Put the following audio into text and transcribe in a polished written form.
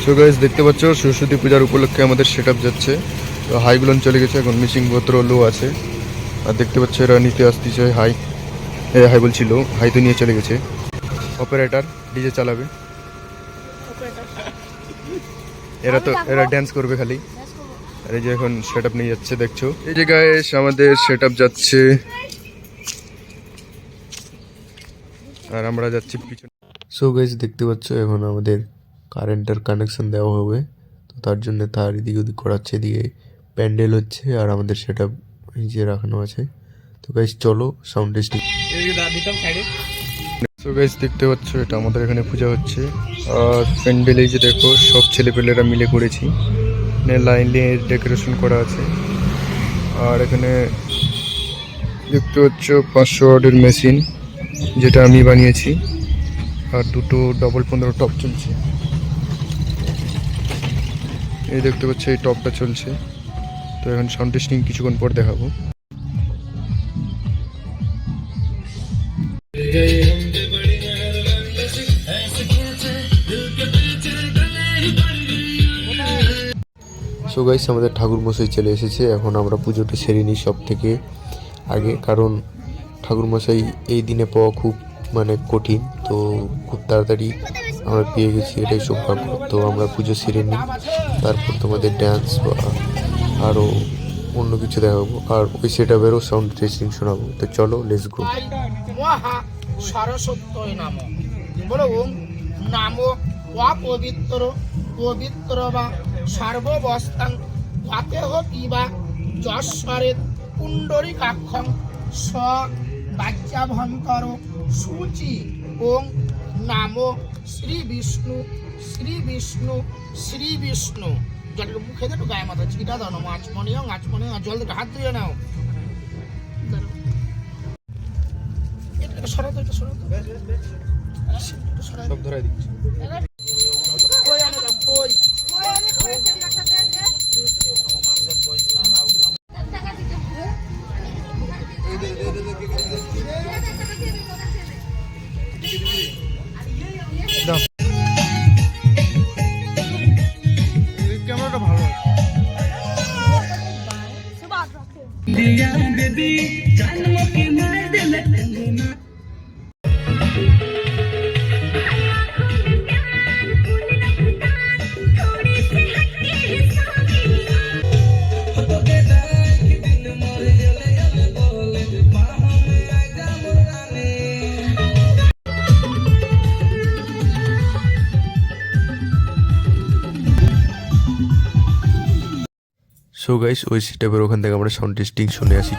So guys দেখতে পাচ্ছ সরস্বতী পূজার উপলক্ষে আমাদের সেটআপ যাচ্ছে। তো হাইগুলোন চলে গেছে, এখন মিসিং পত্র লো আছে। আর দেখতে পাচ্ছ এরা নিতে আসতেছে হাই, হাই বলছিল, হাই তো নিয়ে চলে গেছে। অপারেটর ডিজে চালাবে, এরা ড্যান্স করবে খালি। আর এই যে এখন সেটআপ নিয়ে যাচ্ছে, দেখছো এই যে গাইস আমাদের সেটআপ যাচ্ছে আর আমরা যাচ্ছি পিছনে। সো গাইস দেখতে পাচ্ছ এখন আমাদের কারেন্টের কানেকশন দেওয়া হবে, তো তার জন্য তার এদিক ওদিক করাচ্ছে, এদিকে প্যান্ডেল হচ্ছে আর আমাদের সেটআপ এই যে রাখানো আছে। তো গাইস চলো সাউন্ড টেস্টিং। সো গাইস দেখতে পাচ্ছ এটা আমাদের এখানে পূজা হচ্ছে আর প্যান্ডেল এই যে দেখো সব ছেলেপেলেরা মিলে করেছি, লাইন দিয়ে ডেকোরেশন করা আছে। আর এখানে দেখতে পাচ্ছ 500 ওয়াটের মেশিন যেটা আমি বানিয়েছি, আর দুটো ডবল 15 টপ চলছে। এই দেখতে পাচ্ছ এই টপটা চলছে। তো এখন সাউন্ড টেস্টিং কিছুক্ষণ পর দেখাবো। সো গাইস আমাদের ঠাকুর মশাই চলে এসেছে, এখন আমরা পুজোটা সেরে নিই সব থেকে আগে, কারণ ঠাকুর মশাই এই দিনে পাওয়া খুব কঠিন। তো খুব তাড়াতাড়ি আমরা পেয়ে গেছি, এটাই সৌভাগ্য। তো আমরা পুজো সেরে নিই, তারপর তোমাদের ড্যান্স বা আরও অন্য কিছু দেখাবো, আর ওই সেটআপেরও সাউন্ড টেস্টিং শোনাবো। তো চলো লেটস গো। সরস্বতী নাম নাম অপবিত্র পবিত্র বা সর্ববস্তাং ভাতেহ পিবা যশ্বরে পুণ্ডরিকাক্ষং স বাচ্যাভন্তর সূচি ওং নামো শ্রী বিষ্ণু শ্রী বিষ্ণু শ্রী বিষ্ণু। জলের মুখে একটু গায়ে মাথা চিটা দাও না, আচমনিও জল থেকে হাত ধুয়ে নাও। এটা সরাতো, এটা সরাতো, সব ধরাই দিচ্ছি। ক্যামেরাটা ভালো আছে। সো গাইস ওই সেটআপের ওখান থেকে আমরা সাউন্ড টেস্টিং শুনে আসি।